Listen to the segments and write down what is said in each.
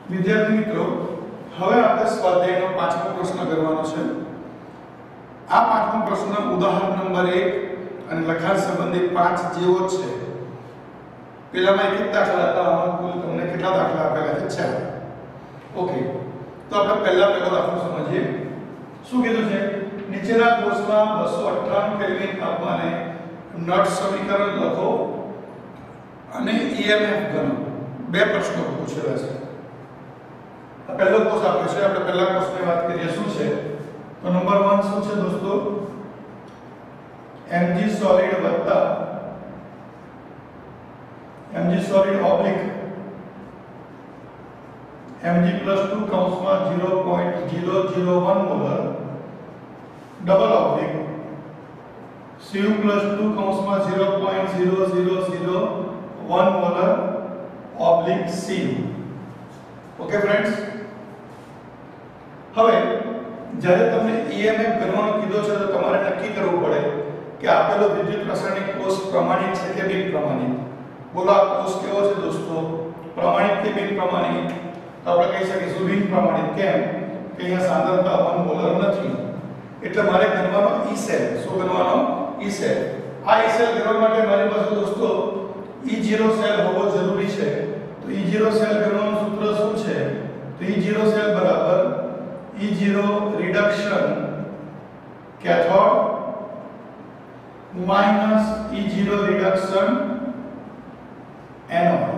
વિદ્યાર્થી મિત્રો, હવે આપણે સ્વાધ્યાયનો પાંચમો પ્રશ્ન કરવાનો છે. આ પાંચમો પ્રશ્ન ઉદાહરણ નંબર 1 અને લખાણ સંબંધી 5 જેવો જ છે. પેલામાં એક દાખલા હતા, આમાં કુલ તમને કેટલા દાખલા આપેલા છે? 4. ઓકે, તો આપણે પહેલો દાખલો સમજીએ. શું કીધું છે? નીચેના કોષમાં 298 કેલ્વિન તાપમાને નટ સમીકરણ લખો અને EMF ગણો. બે પ્રશ્નો પૂછેલા છે. આ પહેલો કોષ આપ્યો છે. આપણે પહેલા કોષની વાત કરીએ. શું છે? તો નંબર 1 શું છે દોસ્તો? mg સોલિડ વત્તા mg સોલિડ ઓબ્લિક mg+2 કૌંસમાં 0.001 મોલર ડબલ ઓબ્લિક cu+2 કૌંસમાં 0.0001 molar oblique cu. Okay friends, હવે જ્યારે તમને EMF ગણવાનો કીધો છે તો તમારે નક્કી કરવું પડે કે આપેલો વિદ્યુત રાસાયણિક કોષ પ્રમાણિત છે કે બિન પ્રમાણિત. બોલો આ કોષ કેવો છે દોસ્તો? પ્રમાણિત કે બિન પ્રમાણિત? તો આપણે કહી શકીશું બિન પ્રમાણિત. કેમ? કે અહીંયા સાંદ્રતા 1 મોલર નથી. એટલે મારે ગણવાનો E સેલ. શું ગણવાનો? E cell. આ E સેલ ગણવા માટે મારી પાસે દોસ્તો E0 સેલ હોવો જરૂરી છે. તો E0 સેલ ગણવાનું સૂત્ર શું છે? તો E0 સેલ બરાબર E0 reduction cathode minus E0 reduction anode.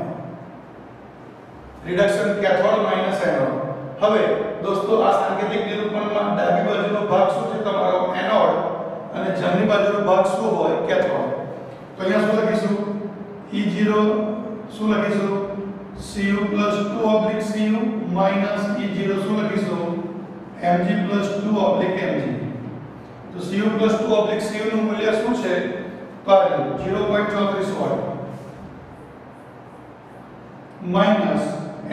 Reduction cathode minus anode. હવે દોસ્તો આ સાંકેતિક નિરૂપણમાં ડાબી બાજુનો ભાગ શું છે? તમારો એનોડ અને જમણી બાજુનો ભાગ શું હોય? કેથોડ. તો અહીંયા શું લખીશું? E0 શું લખીશું? Cu+2 oblique Cu minus E0 શું લખીશું? Mg+2 oblique Mg. તો Cu+2 ઓબ્લિક Cu નું મૂલ્ય શું છે? તો 0.34 વોટ માઈનસ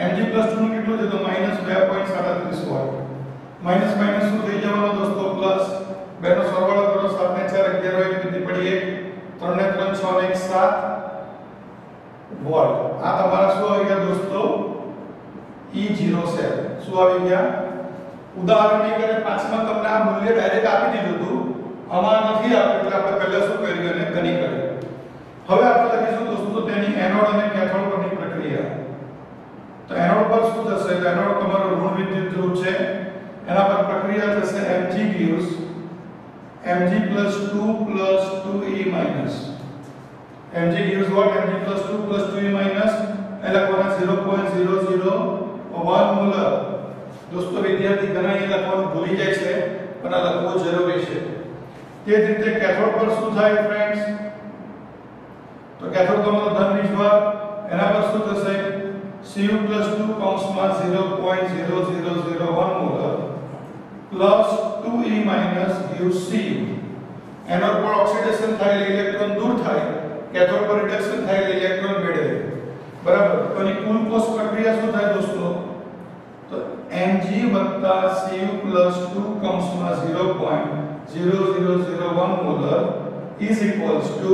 Mg+2 નું કેટલું છે? તો -2.37 વોટ. માઈનસ માઈનસ શું થઈ જવાનો દોસ્તો? પ્લસ. બેનો સરવાળો કરો. 7 ને 4 11 હોય કેટલી પડી? 1 3 ને 3 6 ને 1 7 વોટ. આ તમારા શું આવી ગયા દોસ્તો? E0 cell. શું આવી ગયા? ઉદાહરણ ની કરે પાંચમાં તમને આ મૂલ્ય ડાયરેક્ટ આપી દીધું હતું. આમાં નથી આપ્યું એટલે આપણે પહેલા શું કર્યું? એને ગણી કર્યું. હવે આપણે લખીશું દોસ્તો તેની એનોડ અને કેથોડ પરની પ્રક્રિયા. તો એનોડ પર શું થશે? તો એનોડ તમારો ઋણ વિદ્યુત ધ્રુવ છે. એના પર પ્રક્રિયા થશે Mg gives Mg+2 + 2e minus. Mg gives what? Mg+2 + 2e minus. એટલે કોના 0.001 મોલર. દોસ્તો વિદ્યાર્થી ઘણા એ લખવાનું ભૂલી જાય છે, પણ આ લખવું જરૂરી છે. તે જ રીતે કેથોડ પર શું થાય ફ્રેન્ડ્સ? તો કેથોડ તમારો ધન વીજભાર. એના પર શું થશે? Cu+2 કૌંસમાં 0.0001 molar plus 2e minus gives Cu. Anode પર ઓક્સિડેશન થાય એટલે ઇલેક્ટ્રોન દૂર થાય, કેથોડ પર રિડક્શન થાય એટલે ઇલેક્ટ્રોન મેળવે. બરાબર. તો એની કુલ કોષ પ્રક્રિયા શું થાય દોસ્તો? તો Mg Cu+2 કૌંસમાં 0.0001 molar is equals to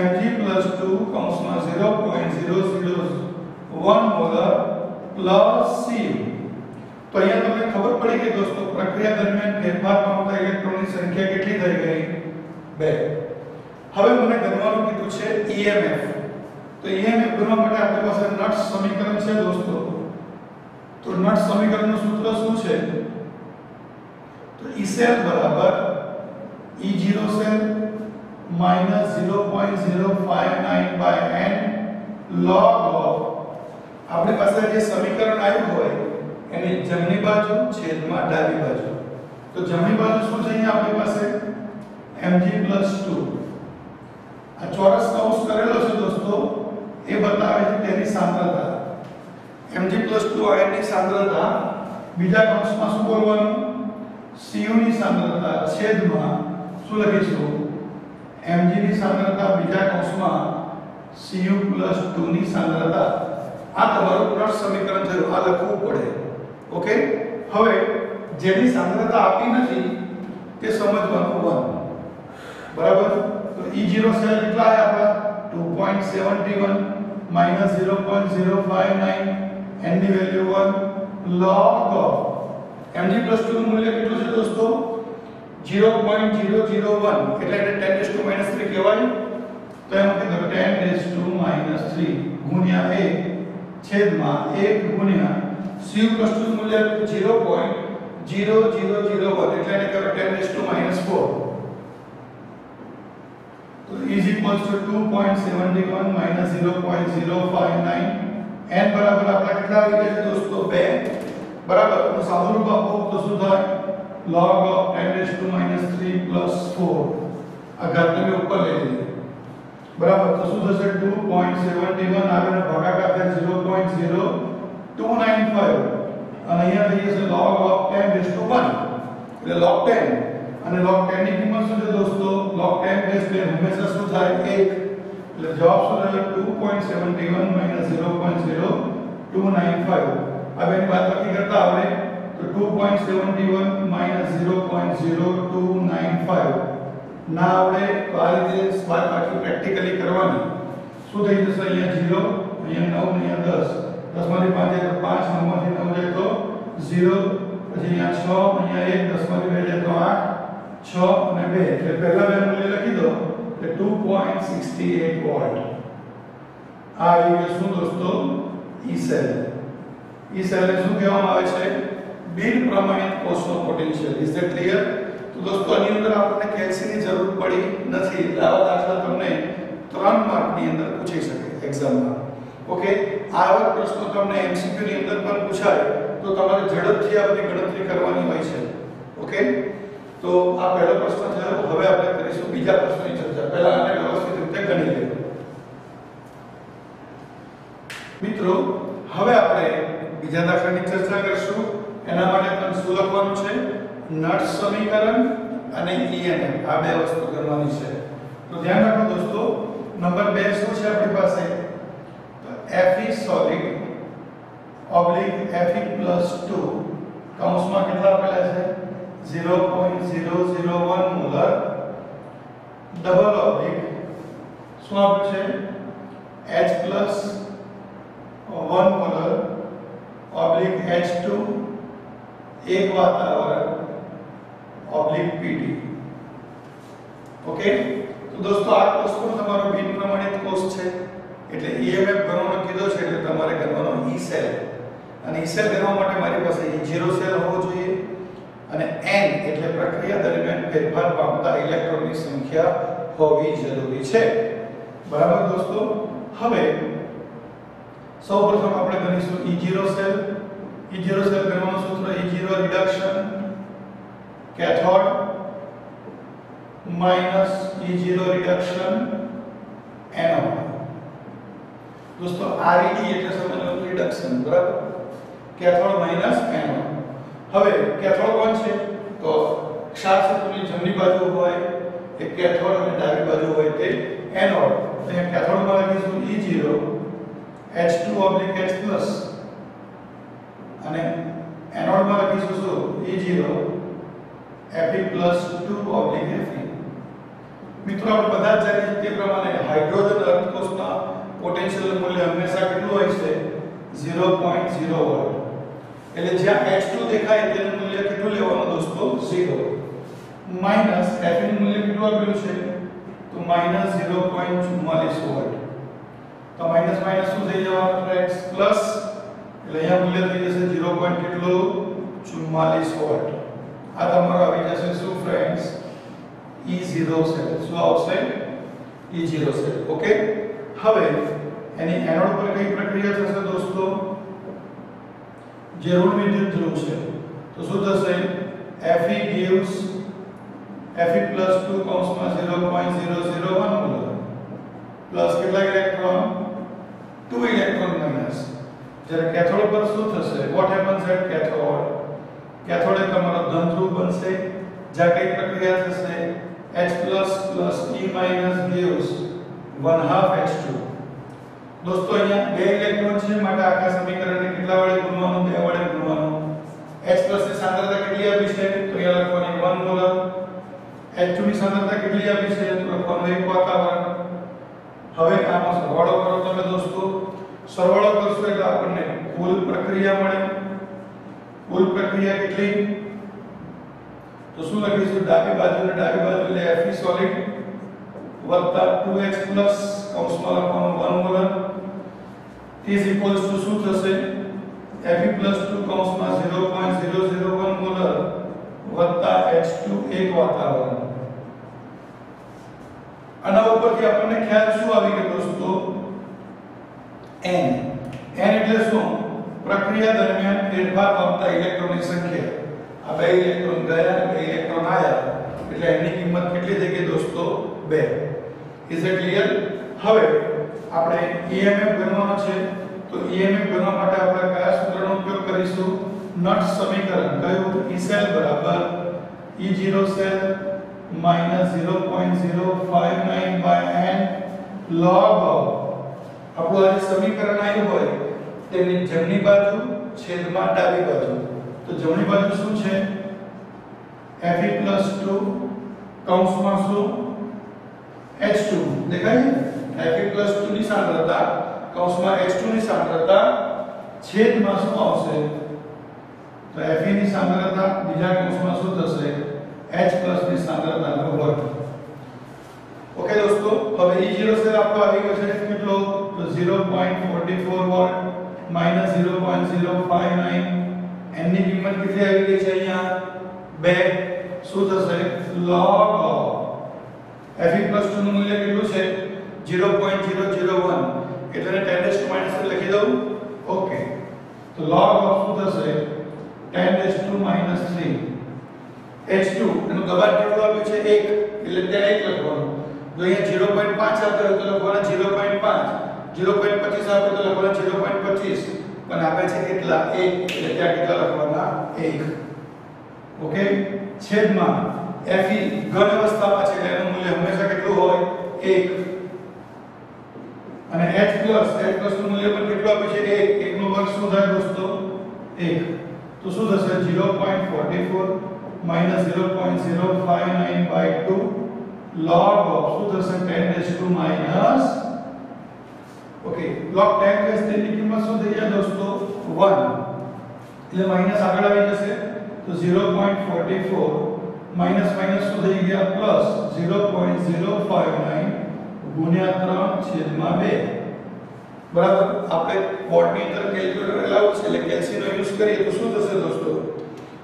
Mg+2 કૌંસમાં 0.001 મોલર પ્લસ Cu. તો અહીંયા તમને ખબર પડી કે દોસ્તો પ્રક્રિયા દરમિયાન ફેરફાર પામતા ઇલેક્ટ્રોનની સંખ્યા કેટલી થઈ ગઈ? 2. હવે મને ગણવાનું કીધું છે EMF. તો EMF ગણવા માટે આપણી પાસે નટ્સ સમીકરણ છે દોસ્તો. તો નટ્સ સમીકરણનું સૂત્ર શું છે? તો E સેલ બરાબર E0 cell minus 0.059/n log of આપણી પાસે જે સમીકરણ આવ્યું હોય એની જમણી બાજુ છેદમાં ડાબી બાજુ. તો જમણી બાજુ શું છે? અહીંયા આપણી પાસે Mg+2. આ ચોરસ કૌંસ કરેલો છે દોસ્તો, એ બતાવે છે તેની સાંદ્રતા. Mg+2 આયનની સાંદ્રતા. બીજા કૌંસમાં શું બોલવાનું? Cu ની સાંદ્રતા છેદમાં શું લખીશું? Mg ની સાંદ્રતા બીજા કૌંસમાં Cu+2 ની સાંદ્રતા. આ તમારું નટ્સ સમીકરણ થયું. આ લખવું પડે. ઓકે. હવે જેની સાંદ્રતા આપી નથી તે સમજવાનું 1. બરાબર. તો E0 સેલ કેટલા આયા આપણા? 2.71 -0.059 n ની વેલ્યુ 1 log of mg+2 નું મૂલ્ય કેટલું છે દોસ્તો 0.001 એટલે એને 10⁻³ કહેવાય તો એમ કીધું 10⁻³ ગુણ્યા 1 છેદમાં 1 ગુણ્યા cu+2 નું મૂલ્ય 0.0001 એટલે એને કહેવાય 10⁻⁴ તો is equals to 2.71 minus 0.059 n બરાબર આપણા કેટલા આવી ગયા છે દોસ્તો 2 બરાબર તો સાદું રૂપ આપો તો શું થાય log of 10⁻³ plus 4 આ ઘાતને ઉપર લઈ લઈએ બરાબર તો શું થશે 2.71 આગળ ભાગાકાર થાય 0.0295 અને અહીંયા થઈ જશે log of 10⁻1 એટલે log 10 અને log 10 ની કિંમત શું છે દોસ્તો log 10 હંમેશા શું થાય 1 એટલે જવાબ શું થશે 2.71 0.0295 अब એની બાદબાકી કરતા આવડે તો 2.71 0.0295 ના આવડે તો આ રીતે બાદબાકી પ્રેક્ટિકલી કરવાની શું થઈ જશે અહીંયા 0 અહીંયા 9 અહીંયા 10 10 માંથી 5 જાય તો 5 9 માંથી 9 જાય તો 0 પછી અહીંયા 6 અહીંયા 1 10 માંથી 2 જાય તો 8 6 અને 2 એટલે પહેલા બે મૂલ્ય લખી દો કે 2.68 વોલ્ટ આ આવી શું દોસ્તો ઈ સેલ ઈ સેલને શું કહેવામાં આવે છે બિન પ્રમાણિત કોષનો પોટેન્શિયલ ઇઝ ધેટ ક્લિયર તો દોસ્તો આની અંદર આપણને કેલ્સીની જરૂર પડી નથી એટલે આવા દાખલા તમને 3 માર્કની અંદર પૂછી શકે એક્ઝામમાં ઓકે આવા પ્રશ્નો તમને MCQ ની અંદર પણ પૂછાય તો તમારે ઝડપથી આ બધી ગણતરી કરવાની હોય છે ઓકે તો આ પહેલો પ્રશ્ન થયો હવે આપણે કરીશું બીજા પ્રશ્નની ચર્ચા પહેલા આને વ્યવસ્થિત રીતે ગણી લઈએ મિત્રો હવે આપણે બીજા દાખલાની ચર્ચા કરીશું એના માટે તમને શું લખવાનું છે નટ સમીકરણ અને EMF આ બે વસ્તુ કરવાની છે તો ધ્યાન રાખો દોસ્તો નંબર 2 શું છે આપણી પાસે તો Fe solid Fe+2 કૌંસમાં કેટલા આપેલા છે 0.001 મોલર ડબલ ઓબ્લિક શું આપ્યું છે H+1 મોલર ઓબ્લિક H2 એક વાતાવરણ ઓબ્લિક Pd ઓકે તો દોસ્તો આ કોષ પણ તમારો બિન પ્રમાણિત કોષ છે એટલે EMF ગણવાનો કીધો છે એટલે તમારે ગણવાનો E સેલ અને E સેલ ગણવા માટે મારી પાસે E0 સેલ હોવો જોઈએ અને n એટલે પ્રક્રિયા દરમિયાન ફેરફાર પામતા ઇલેક્ટ્રોનની સંખ્યા હોવી જરૂરી છે બરાબર દોસ્તો હવે સૌપ્રથમ આપણે ગણીશું E0 સેલ ગણવાનું સૂત્ર E0 reduction cathode minus E0 reduction anode દોસ્તો RED એટલે સમજવાનું રિડક્શન બરાબર કેથોડ માઈનસ એનોડ હવે કેથોડ કોણ છે તો ક્ષાર સત્વની જમણી બાજુ હોય એ કેથોડ અને ડાબી બાજુ હોય તે એનોડ તો અહીંયા કેથોડમાં લખીશું E0 H2/H+ અને એનોડમાં લખીશું શું E0 Fe+2/Fe મિત્રો આપણે બધા જ જાણીએ તે પ્રમાણે હાઇડ્રોજન અર્ધકોષના પોટેન્શિયલ મૂલ્ય હંમેશા કેટલું હોય છે 0.0 વોલ્ટ એટલે જ્યાં H2 દેખાય તેનું મૂલ્ય કેટલું લેવાનું દોસ્તો 0 માઈનસ Fe નું મૂલ્ય કેટલું આપેલું છે તો -0.44 વોલ્ટ તો માઈનસ માઈનસ શું થઈ જવાનું ફ્રેન્ડ્સ પ્લસ એટલે અહીંયા મૂલ્ય થઈ જશે 0.44 વોલ્ટ આ તમારો આવી જશે શું ફ્રેન્ડ્સ E0 સેલ શું આવશે E0 સેલ ઓકે હવે એની એનોડ પર કઈ પ્રક્રિયા થશે દોસ્તો જે ઋણ વિદ્યુત ધ્રુવ છે તો શું થશે Fe gives Fe+2 કૌંસમાં 0.001 મોલર પ્લસ કેટલા ઇલેક્ટ્રોન 2 ઇલેક્ટ્રોન માઈનસ જ્યારે કેથોડ પર શું થશે વોટ હેપન્સ એટ કેથોડ તમારો ધન ધ્રુવ બનશે જ્યાં કઈ પ્રક્રિયા થશે H++ E- gives 1/2 H2 દોસ્તો અહીંયા બે ઇલેક્ટ્રોન છે માટે આખા સમીકરણને કેટલા વડે ગુણવાનું 2 વડે ગુણવાનું H+ ની સાંદ્રતા કેટલી આપી છે તો અહીંયા લખવાની 1 મોલર H2 ની સાંદ્રતા કેટલી આપી છે તો લખવાનું 1 વાતાવરણ હવે આનો સરવાળો કરો તમે દોસ્તો સરવાળો કરશું એટલે આપણને કુલ પ્રક્રિયા મળે. કુલ પ્રક્રિયા કેટલી? તો શું લખીશું? ડાબી બાજુ એટલે Fe સોલિડ વત્તા 2H પ્લસ કૌંસમાં લખવાનું 1 મોલર is equals to શું થશે? Fe plus 2 કૌંસમાં 0.001 મોલર વત્તા H2 એક વાતાવરણ. આના ઉપરથી આપણને ખ્યાલ શું આવી ગયો દોસ્તો? n એટલે શું? પ્રક્રિયા દરમિયાન ફેરફાર પામતા ઇલેક્ટ્રોનની સંખ્યા. આ બે ઇલેક્ટ્રોન ગયા અને બે ઇલેક્ટ્રોન આયા એટલે n ની કિંમત કેટલી થઈ ગઈ દોસ્તો? 2. Is it clear? હવે આપણે EMF ગણવાનો છે. તો EMF ગણવા માટે આપણે કયા સૂત્રનો ઉપયોગ કરીશું? નટ સમીકરણ. કયું? E સેલ બરાબર E0 cell minus 0.059 by n log of આપણું આ સમીકરણ આવ્યું હોય તેની જમણી બાજુ છેદમાં ડાબી બાજુ. તો જમણી બાજુ શું છે? Fe plus 2 કૌંસમાં શું? H2 દેખાય છે? Fe plus 2 ની સાંદ્રતા કૌંસમાં H2 ની સાંદ્રતા છેદમાં શું આવશે? તો Fe ની સાંદ્રતા બીજા કૌંસમાં શું થશે? H plus ની સાંદ્રતાનો વર્ગ. ઓકે દોસ્તો, હવે E0 સેલ આપણો આવી ગયો છે કેટલો? તો 0.44 વોલ્ટ minus 0.059. n ની કિંમત કેટલી આવી ગઈ છે અહીંયા? 2. શું થશે? log of Fe plus 2 નું મૂલ્ય કેટલું છે? 0.001 એટલે 10 લખી દઉં. ઓકે, તો log of શું થશે? 10 3. H2 એનું દબાણ કેટલું આપ્યું છે? 1 એટલે ત્યાં 1 લખવાનું. જો અહીંયા 0.5 આપ્યો તો લખવાના 0.5, 0.25 આપ્યો તો લખવાના 0.25, પણ આપે છે કેટલા? 1 એટલે ત્યાં કેટલા લખવાના? 1. ઓકે, છેદમાં Fe ઘન અવસ્થામાં છે એટલે એનું મૂલ્ય હંમેશા કેટલું હોય? 1. અને H plus નું મૂલ્ય પણ કેટલું આપ્યું છે? 1. 1 નો વર્ગ શું થાય દોસ્તો? 1. તો શું થશે? 0.44 minus 0.059 by 2 log of શું થશે? 10 minus. ઓકે, log 10 ની કિંમત શું થઈ જાય દોસ્તો? 1. એટલે માઈનસ આગળ આવી જશે. તો 0.44 માઈનસ શું થઈ ગયા? પ્લસ 0.059 ગુણ્યા 3/2. બરાબર. આપણે બોર્ડની અંદર કેલ્ક્યુલેટર એલાઉડ છે એટલે કેલ્સી નો યુઝ કરીએ તો શું થશે દોસ્તો?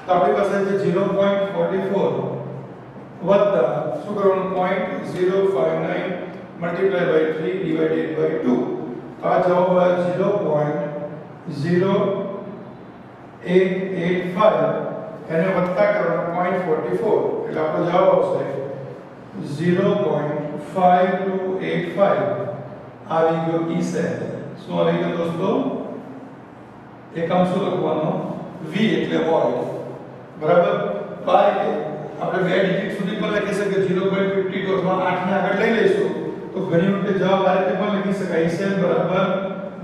તો આપણી પાસે છે 0.44 વત્તા શું કરવાનું? 0.059 મલ્ટીપ્લાય બાય 3 ડિવાઇડેડ બાય 2. તો આ જવાબ આવ્યો 0.0885. એને વત્તા કરવાનો 0.44 એટલે આપણો જવાબ આવશે 0.5285. આવી ગયો E સેલ. શું આવી ગયો દોસ્તો? એકમ શું લખવાનો? V એટલે વોલ્ટ. બરાબર. તો આ રીતે આપણે બે ડિજિટ સુધી પણ લખી શકીએ. 0.52 અથવા 8 ને આગળ લઈ લઈશું તો ઘણી વખતે જવાબ આ રીતે પણ લખી શકાય. E સેલ બરાબર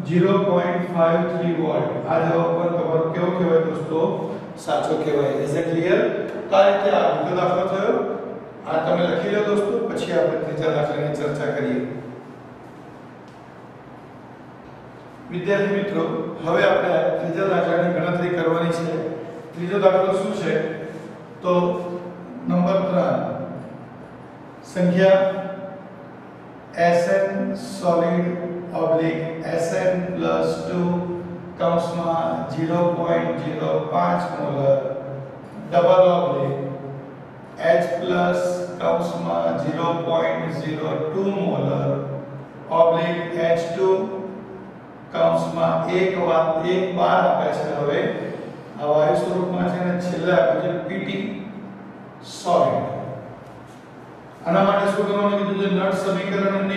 0.53 વોલ્ટ. આ જવાબ પણ તમારો કેવો કહેવાય દોસ્તો? સાચો કહેવાય. Is it clear? તો આ રીતે આ બીજો દાખલો થયો. આ તમે લખી લો દોસ્તો, પછી આપણે ત્રીજા દાખલાની ચર્ચા કરીએ. વિદ્યાર્થી મિત્રો, હવે આપણે ત્રીજા દાખલાની ગણતરી કરવાની છે. ત્રીજો દાખલો શું છે? તો નંબર 3 સંખ્યા Sn solid oblique Sn plus 2 કૌંસમાં 0.05 molar double oblique H plus કૌંસમાં 0.02 મોલર ઓબ્લિક H2 કૌંસમાં 1 બાર આપે છે. હવે આ વાયુ સ્વરૂપમાં છે અને છેલ્લે આપે છે PT સોલિડ. આના માટે શું કરવાનું કીધું છે? નટ સમીકરણ અને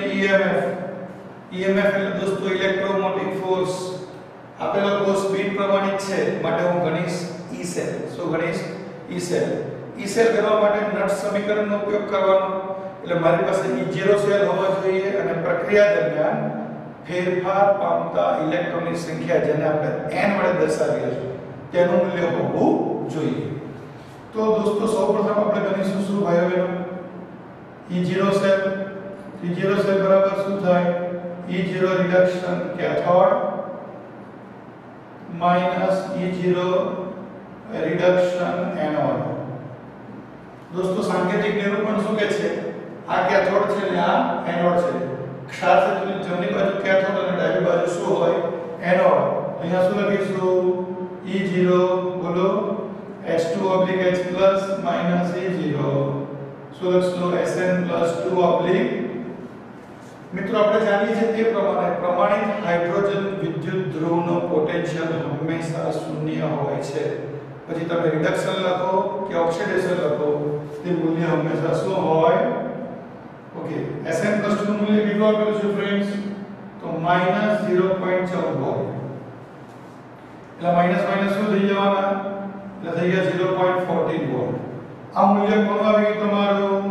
EMF એટલે દોસ્તો ઇલેક્ટ્રોમોટિવ ફોર્સ આપેલો કોષ બિન પ્રમાણિત છે માટે હું ગણીશ E સેલ. શું ગણીશ? E cell. E સેલ કરવા માટે નટ સમીકરણનો ઉપયોગ કરવાનો. એટલે મારી પાસે E0 સેલ હોવા જોઈએ અને પ્રક્રિયા દરમિયાન ફેરફાર પામતા ઇલેક્ટ્રોનની સંખ્યા જેને આપણે n વડે દર્શાવીએ છીએ તેનું મૂલ્ય હોવું જોઈએ. તો દોસ્તો સૌપ્રથમ આપણે ગણીશું શું ભાઈઓ બહેનો? E0 cell. E0 સેલ બરાબર શું થાય? E0 reduction cathode minus E0 reduction anode. દોસ્તો સાંકેતિક નિરૂપણ શું કહે છે? આ કેથોડ છે ને આ એનોડ છે. ખ્યાલ છે તો જમણી બાજુ કેથોડ અને ડાબી બાજુ શું હોય? એનોડ. અહીંયા શું લખીશું? E0 બોલો H2 H plus minus E0 શું લખશું? Sn+2 મિત્રો આપણે જાણીએ છીએ તે પ્રમાણે પ્રમાણિત હાઇડ્રોજન વિદ્યુત ધ્રુવનો પોટેન્શિયલ હંમેશા શૂન્ય હોય છે. પછી તમે રિડક્શન લખો કે ઓક્સિડેશન લખો તે મૂલ્ય હંમેશા શું હોય? ઓકે, Sn+2 નું મૂલ્ય કેટલું આપેલું છે ફ્રેન્ડ્સ? તો -0.14 વોલ્ટ. એટલે માઈનસ માઈનસ શું થઈ જવાના? એટલે થઈ ગયા 0.14 વોલ્ટ. આ મૂલ્ય કોનું આવી ગયું તમારું?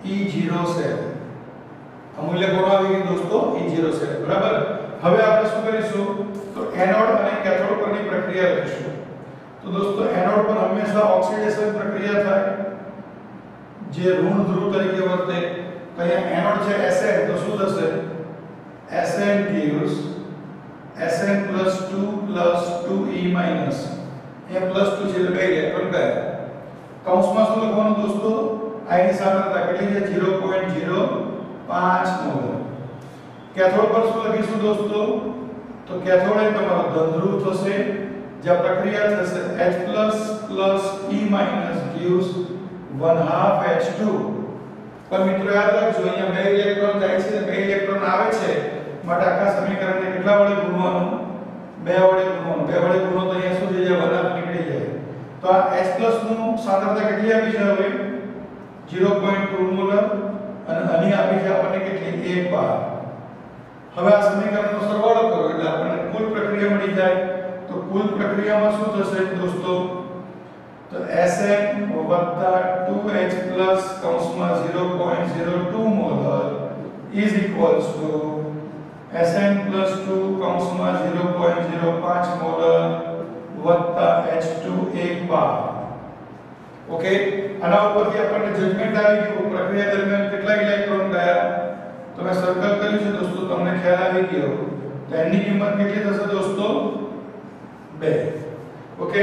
E0 છે. આ મૂલ્ય કોનું આવી ગયું દોસ્તો? E0 છે. બરાબર. હવે આપણે શું કરીશું? તો એનોડ અને કેથોડ પરની પ્રક્રિયા લખીશું. તો દોસ્તો એનોડ પર હંમેશા ઓક્સિડેશન પ્રક્રિયા થાય જે ઋણ ધ્રુવ તરીકે વર્તે. તો અહીંયા એનોડ છે Sn, તો શું થશે? Sn gives Sn+2 2e minus. એ +2 છે એટલે બે ઇલેક્ટ્રોન ગયા. કૌંસમાં શું લખવાનું દોસ્તો? I ની સાંદ્રતા કેટલી છે? 0.05 મોલ. કેથોડ પર શું લખીશું દોસ્તો? તો કેથોડ એ તમારો ધન ધ્રુવ થશે. જ્યાં પ્રક્રિયા થશે H++ E- gives 1/2 H2. પણ મિત્રો યાદ રાખજો અહીંયા બે ઇલેક્ટ્રોન જાય છે બે ઇલેક્ટ્રોન આવે છે માટે આખા સમીકરણને કેટલા વડે ગુણવાનું? બે વડે ગુણવાનું. બે વડે ગુણો તો અહીંયા શું થઈ જાય? 1/2 નીકળી જાય. તો આ H+ નું સાંદ્રતા કેટલી આવી છે હવે? 0.2 મોલ અને અહીં આપી છે આપણને કેટલી? 1/12. હવે આ સમીકરણનો સરવાળો કરો એટલે આપણને કુલ પ્રક્રિયા મળી જાય. તો કુલ પ્રક્રિયામાં શું થશે દોસ્તો? તો Sn + 2H કૌંસમાં 0.02 mall is equals to Sn+2 કૌંસમાં 0.05 મોલ વત્તા H2 1/12. ઓકે, આના ઉપરથી આપણને જજમેન્ટ આવી ગયું પ્રક્રિયા દરમિયાન કેટલા ઇલેક્ટ્રોન ગયા. તો મેં સર્કલ કર્યું છે દોસ્તો, તમને ખ્યાલ આવી ગયો. તો n ની કિંમત કેટલી થશે દોસ્તો? 2. ઓકે,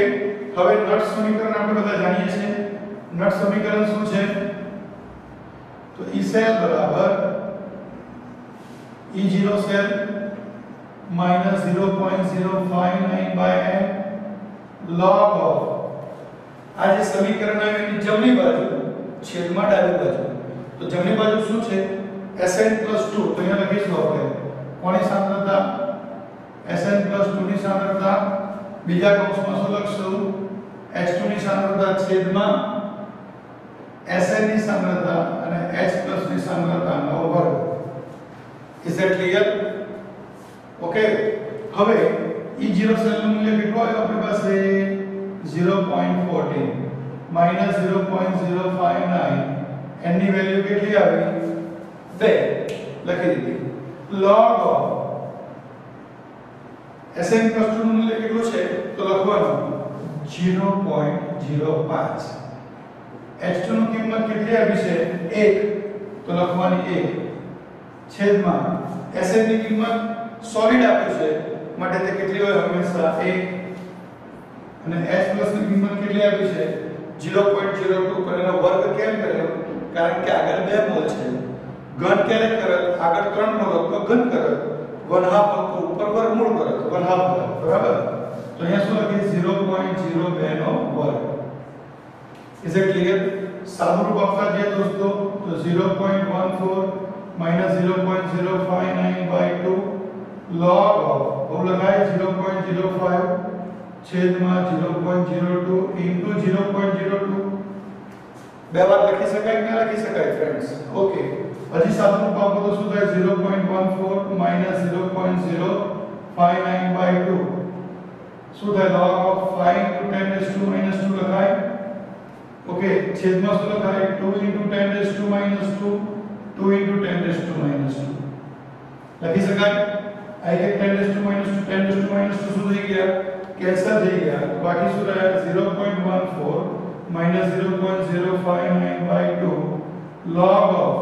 હવે નટ સમીકરણ આપણે બધા જાણીએ છીએ. નટ સમીકરણ શું છે? તો E સેલ બરાબર E0 cell -0.059/n log of આ જે સમીકરણ આવે એની જમણી બાજુ છેદમાં ડાબી બાજુ. તો જમણી બાજુ શું છે? Sn+2. તો અહીંયા લખીશું આપણે કોની સાંદ્રતા? Sn+2 ની સાંદ્રતા. બીજા કૌંસમાં શું લખશું? H2 ની સાંદ્રતા છેદમાં Sn ની સાંદ્રતા અને H+ ની સાંદ્રતાનો વર્ગ. Is that clear? ઓકે, હવે E0 સેલનું મૂલ્ય કેટલું આવ્યું આપણી પાસે? 0.14 -0.059. n ની વેલ્યુ કેટલી આવી? 2 લખી દીધી. log of Sn+2 નું મૂલ્ય કેટલું છે? તો લખવાનું 0.05. H2 ની કિંમત કેટલી આવી છે? 1, તો લખવાની 1 છેદમાં Sn ની કિંમત સોલિડ આપી છે માટે તે કેટલી હોય? હંમેશા 1. અને H+ ની કિંમત કેટલી આપી છે? 0.02. પણ એનો વર્ગ કેમ કર્યો? કારણ કે આગળ 2 મોલ છે. ઘન ક્યારે કરે? આગળ 3 મોલ તો ઘન કરે. 1/2 તો ઉપર વર્ગમૂળ કરે તો 1/2 બરાબર. તો અહીંયા શું લખીએ? 0.02 નો વર્ગ. Is it clear? સાદું રૂપ આપતા જઈએ દોસ્તો તો 0.14 -0.059/2 log of હું લખાય 0.05 છેદમાં 0.02 into 0.02. બે વાર લખી શકાય કે ના લખી શકાય ફ્રેન્ડ્સ? ઓકે, હજી સાદું રૂપ આપો તો શું થાય? 0.14 -0.059/2 શું થાય? log of 5 into 10⁻² લખાય. ઓકે, છેદમાં શું લખાય? 2 into 10⁻², 2 into 10⁻². લખી શકાય? આ એક 10⁻² શું થઈ ગયા? કેન્સલ થઈ ગયા. તો બાકી શું રહ્યા? 0.14 -0.059/2 log of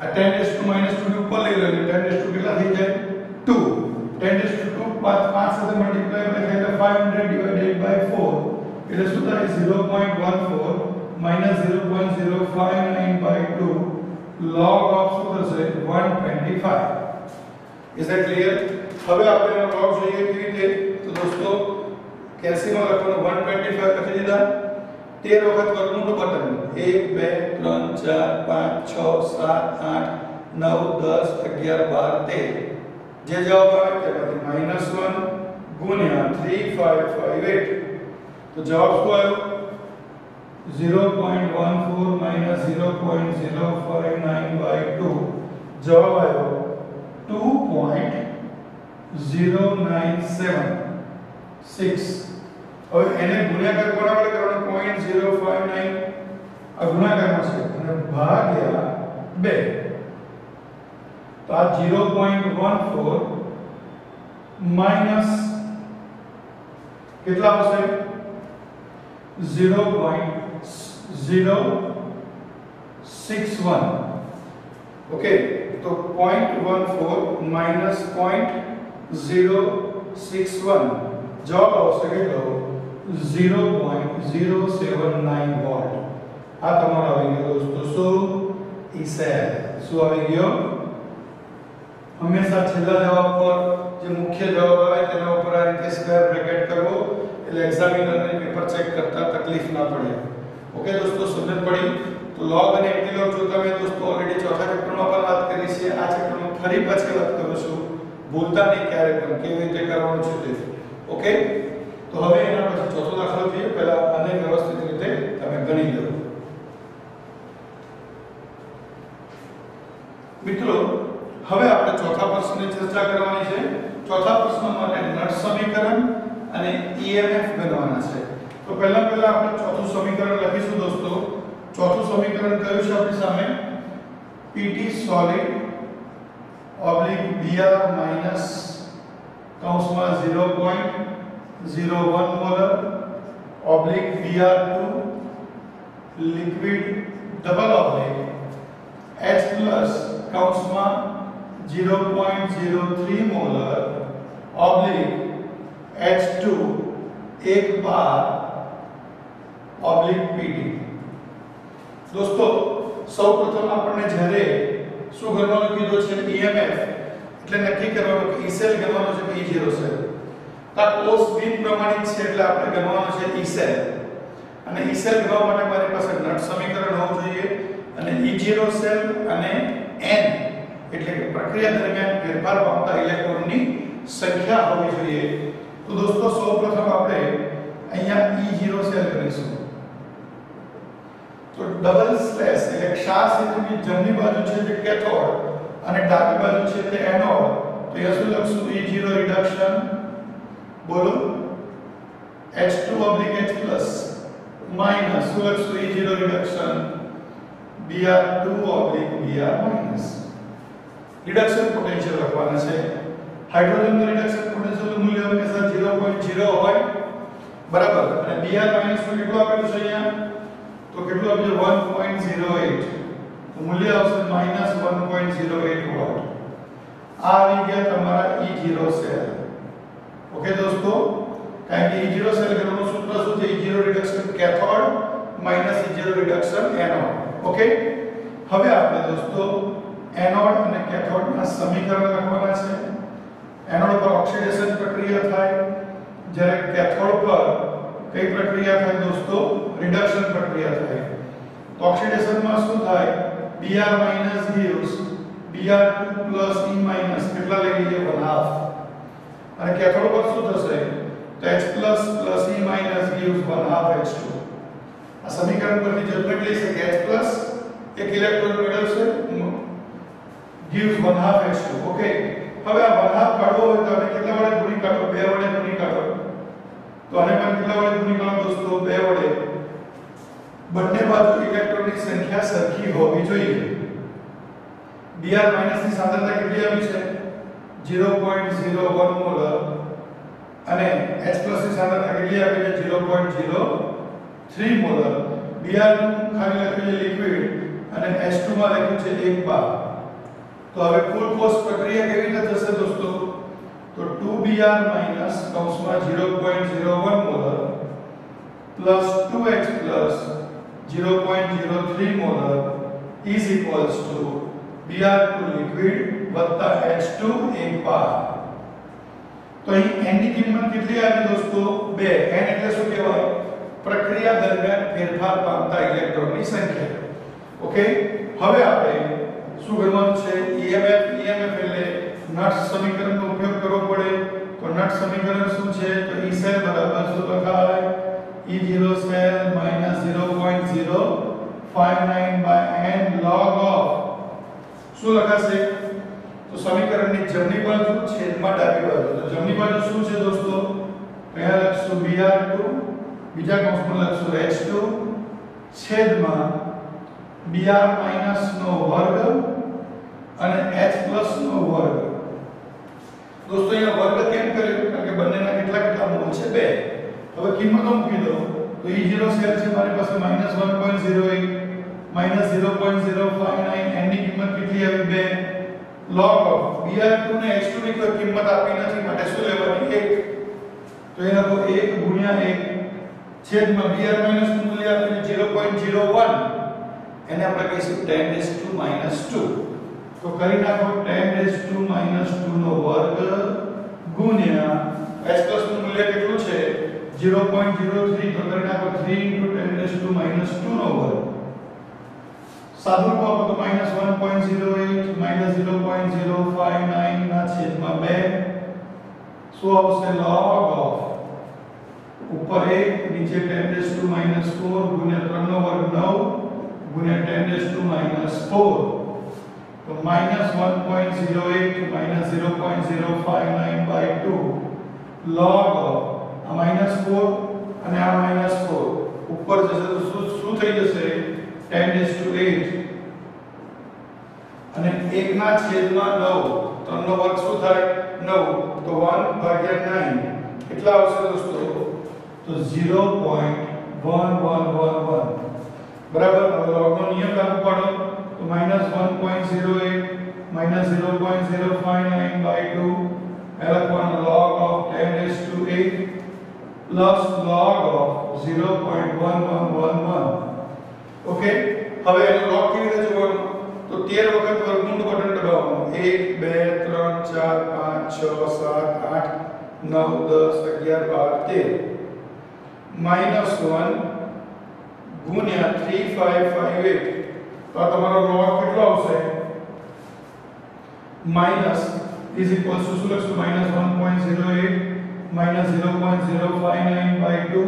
આ 10⁻² ની ઉપર લઈ લો એટલે 10 કેટલા થઈ જાય? 2. 10 raised to 2 5 સાથે મલ્ટીપ્લાય કરે એટલે 500 divided by 4 એટલે શું થાય 0.14 minus 0.059 by 2 log of શું થશે 125. Is that clear? હવે આપણે એનો log જોઈએ કેવી રીતે? તો દોસ્તો કેલ્સીમાં લખવાનું 125 લખી દીધા 13 વખત કરવું તો બટન 1 2 3 4 5 6 7 8 9 10 11 12 13 જે જવાબ આવે તેમાંથી -1 ગુણ્યા 3558 તો જવાબ શું આવ્યો 0.14 minus 0.059 by 2 જવાબ આવ્યો 2.0976. હવે એને ગુણાકાર કોના વડે કરવાનો 0.059 આ ગુણાકારમાં છે અને ભાગ્યા 2 તો આ 0.14 માઈનસ કેટલા આવશે 0.061. ઓકે તો 0.14 minus 0.061 જવાબ આવશે કેટલો 0.079 વોલ્ટ. આ તમારો આવી ગયો દોસ્તો શું ઈસેલ શું આવી ગયો હંમેશા છેલ્લા જવાબ પર જે મુખ્ય જવાબ આવે તેના ઉપર આ રીતે સ્ક્વેર બ્રેકેટ કરવો એટલે એક્ઝામિનરને પેપર ચેક કરતા તકલીફ ના પડે. ઓકે દોસ્તો સમજ પડી? તો log અને એન્ટિલોગ જો તમે દોસ્તો ઓલરેડી ચોથા ચેપ્ટરમાં પણ વાત કરી છે આ ચેપ્ટરમાં ફરી પાછી વાત કરું છું ભૂલતા નહીં ક્યારે પણ કેવી રીતે કરવાનું છે તે. ઓકે તો હવે એના પછી ચોથો દાખલો જોઈએ પહેલા આને વ્યવસ્થિત રીતે તમે ગણી લો. મિત્રો હવે આપણે ચોથા પ્રશ્નની ચર્ચા કરવાની છે. ચોથા પ્રશ્ન માટે નટ સમીકરણ અને EMF ગણવાના છે. તો પહેલા આપણે ચોથું સમીકરણ લખીશું દોસ્તો. ચોથું સમીકરણ કયું છે આપણી સામે PT solid Br minus કૌંસમાં 0.01 molar Br2 liquid double oblique H plus કૌંસમાં 0.03 મોલર H2 1 બાર PT. દોસ્તો સૌપ્રથમ આપણને જ્યારે શું ગણવાનું કીધું છે EMF એટલે નક્કી કરવાનું કે E સેલ ગણવાનો છે કે E0 સેલ. તો કોષ બિન પ્રમાણિત છે એટલે આપણે ગણવાનો છે E સેલ અને E સેલ ગણવા માટે મારી પાસે નટ સમીકરણ હોવું જોઈએ અને E0 સેલ અને N એટલે કે પ્રક્રિયા દરમિયાન ફેરફાર પામતા ઇલેક્ટ્રોનની સંખ્યા હોવી જોઈએ. તો દોસ્તો સૌપ્રથમ આપણે અહીંયા E0 સેલ કરીશું. તો ડબલ સ્લેશ એટલે ક્ષાર ક્ષેત્રની જમણી બાજુ છે તે કેથોડ અને ડાબી બાજુ છે તે એનોડ. તો એ શું લખશું E0 રિડક્શન બોલો H2/H+ માઈનસ શું લખશું E0 reduction Br2/Br- reduction potential લખવાના છે. હાઇડ્રોજનનું રિડક્શન પોટેન્શિયલ મૂલ્ય હંમેશા 0.0 હોય બરાબર અને Br- નું કેટલું આપેલું છે અહીંયા તો કેટલું આપ્યું 1.08 તો મૂલ્ય આવશે -1.08 વોલ્ટ. આ આવી ગયા તમારા E0 સેલ. ઓકે દોસ્તો કારણ કે E0 સેલ કરવાનું સૂત્ર શું છે E0 reduction cathode E0 reduction anode. Okay હવે આપણે દોસ્તો એનોડ અને કેથોડના સમીકરણ લખવાના છે. એનોડ પર ઓક્સિડેશન પ્રક્રિયા થાય જ્યારે કેથોડ પર કઈ પ્રક્રિયા થાય દોસ્તો રિડક્શન પ્રક્રિયા થાય. તો ઓક્સિડેશનમાં શું થાય Br- gives Br2 E- કેટલા લઈ લઈએ 1/2 અને કેથોડ પર શું થશે તો H+ + E- gives 1/2 H2. આ સમીકરણ પરથી જજમેન્ટ લઈ શકે H+ એક ઇલેક્ટ્રોન મેળવશે gives 1/2 H2. ઓકે હવે આ 1/2 કાઢવો હોય તો આપણે કેટલા વડે ગુણી કાઢો 2 વડે ગુણી કાઢો. તો આને પણ કેટલા વડે ગુણી કાઢો દોસ્તો 2 વડે. બંને બાજુ ઇલેક્ટ્રોનની સંખ્યા સરખી હોવી જોઈએ. Br- ની સાંદ્રતા કેટલી આવી છે 0.01 મોલર અને H+ ની સાંદ્રતા કેટલી આવી છે 0.03 મોલર. Br નું ખાલી લખ્યું છે લિક્વિડ અને H2 માં લખ્યું છે 1 બાર. તો હવે કુલ કોષ પ્રક્રિયા કેવી રીતે થશે દોસ્તો તો तो 2Br माइनस कૌંસમાં 0.01 molar plus 2H plus 0.03 molar is equals to Br2 liquid वत्ता H2 एक बार। तो અહીં n ની કિંમત કેટલી આવી દોસ્તો 2। n એટલે શું કહેવાય પ્રક્રિયા દરમિયાન ફેરફાર પામતા ઇલેક્ટ્રોનની સંખ્યા। ઓકે હવે આપણે શું કરવાનું છે emf એટલે નટ્સ સમીકરણનો ઉપયોગ કરવો પડે। તો નટ્સ સમીકરણ શું છે તો E સેલ બરાબર શું લખાય E0 cell -0.059 by n log of શું લખાશે तो समीकरण ની જમણી બાજુ છેદમાં ડાબી બાજુ। તો જમણી બાજુ શું છે દોસ્તો પહેલા લખશું Br2 બીજા કૌંસમાં લખશું H2 છેદમાં Br માઈનસ નો વર્ગ અને H પ્લસ નો વર્ગ। દોસ્તો અહીંયા વર્ગ કેમ કર્યો કારણ કે બંનેના કેટલા કેટલા મોલ છે 2। હવે કિંમતો મૂકી દો તો E0 સેલ છે મારી પાસે -1.08 -0.059 n ની કિંમત કેટલી આવી 2 log of Br2 ને H2 ની કોઈ કિંમત આપી નથી માટે શું લેવાની 1। તો એના તો 1 ગુણ્યા 1 છેદમાં Br માઈનસ નું મૂલ્ય આપીને 0.01 એને આપણે કહીશું 10⁻²। તો કરી નાખો 10⁻² નો વર્ગ ગુણ્યા H પ્લસ નું મૂલ્ય કેટલું છે 0.03 તો કરી નાખો 3 * 10⁻² નો વર્ગ। साधु को तो -1.08 -0.059 ના છેદમાં 2 શું આવશે log of ઉપર 1 નીચે 10⁻⁴ ગુણ્યા 3 નો વર્ગ 9 ગુણ્યા 10⁻⁴ તો -1.08 -0.059 by 2 log of આ -4 અને આ -4 ઉપર જશે તો શું થઈ જશે 10⁸ અને 1 ના છેદમાં 9 3 નો વર્ગ શું થાય 9 તો 1/9 કેટલા આવશે દોસ્તો તો 0.1111 બરાબર। હવે લોગનો નિયમ લાગુ પાડો તો -1.08 -0.059 by 2 લખવાનો log of 10⁸ plus log of 0.1111। Okay હવે એનો લોગ કેવી રીતે જોવાનો તો 13 વખત વર્ગમૂળ બટન દબાવવાનું 1 2 3 4 5 6 7 8 9 10 11 12 13 -1 ગુણ્યા 3558 તો આ તમારો લોગ કેટલો આવશે માઈનસ ઇઝ ઇક્વલ્સ ટુ શું લખશું -1.08 -0.059 by 2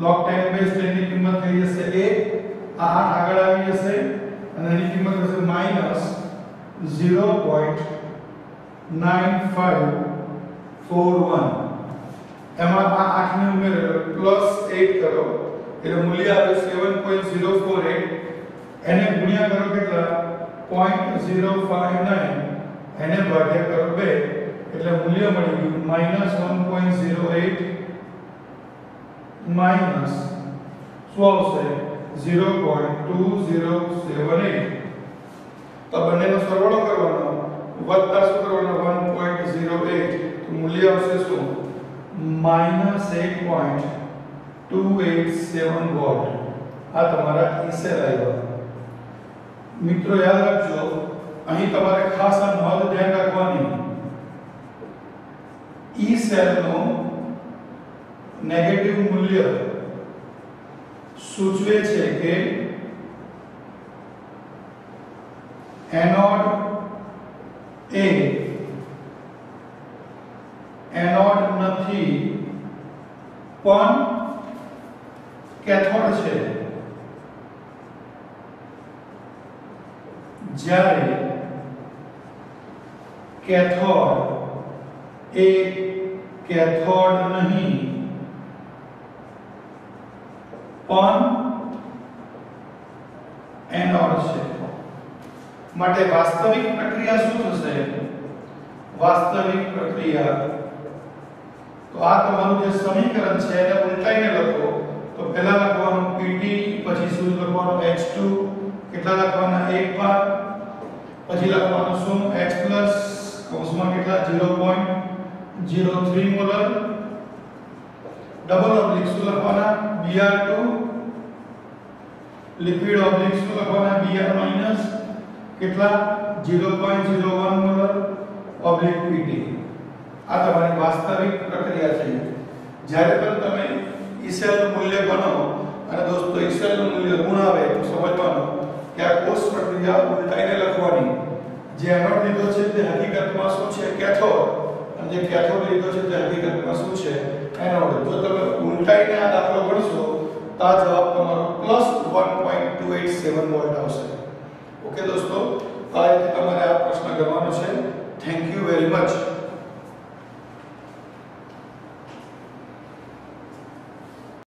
log 10/10 ની કિંમત થઈ જશે 1 આ 8 આગળ આવી જશે અને એની કિંમત થશે -0.9541 એમાં આ 8 ને ઉમેરો પ્લસ 8 કરો એટલે મૂલ્ય આવે 7.048 એને ગુણ્યા કરો કેટલા 0.059 એને ભાગ્યા કરો 2 એટલે મૂલ્ય મળી ગયું -1.08 માઈનસ શું આવશે 0.2078 તો બંનેનો સરવાળો કરવાનો વત્તા શું કરવાનો 1.08 તો મૂલ્ય આવશે શું -8.287 વોટ। આ તમારા E સેલ આવ્યા। મિત્રો યાદ રાખજો અહીં તમારે ખાસ આ નોંધ ધ્યાન રાખવાની E સેલ નો નેગેટિવ મૂલ્ય સૂચવે છે કે એનોડ એ એનોડ નથી પણ કેથોડ છે। જ્યારે કેથોડ એ કેથોડ નહીં પણ એનોડ છે માટે વાસ્તવિક પ્રક્રિયા શું થશે વાસ્તવિક પ્રક્રિયા તો આ તમારું જે સમીકરણ છે એને ઉલટાઈને લખો તો પહેલા લખવાનું Pt પછી શું લખવાનું H2 કેટલા લખવાના 1 બાર પછી લખવાનું શું H+ કૌંસમાં કેટલા 0.059 0.03 મોલર ડબલ ઓબ્લિક શું લખવાના Br2 લિક્વિડ ઓબ્લિક શું લખવાના Br માઈનસ કેટલા 0.01 મોલર ઓબ્લિક Pt આ તમારી વાસ્તવિક પ્રક્રિયા છે જ્યારે પણ તમે ઈસેલ નું મૂલ્ય ગણો અને દોસ્તો ઈસેલ નું મૂલ્ય ઋણ આવે તો સમજવાનું કે આ કોષ પ્રક્રિયા ઉલટાઈને લખવાની જે એનોડ લીધો છે તે હકીકતમાં શું છે કેથોડ અને જે કેથોડ લીધો છે તે હકીકતમાં શું છે એનોડ જો તમે ઉલટાઈને આ દાખલો ગણશો તો આ જવાબ તમારો +1.287 વોલ્ટ આવશે ઓકે દોસ્તો તો આ રીતે તમારે આ પ્રશ્ન ગણવાનો છે થેન્ક યુ વેરી મચ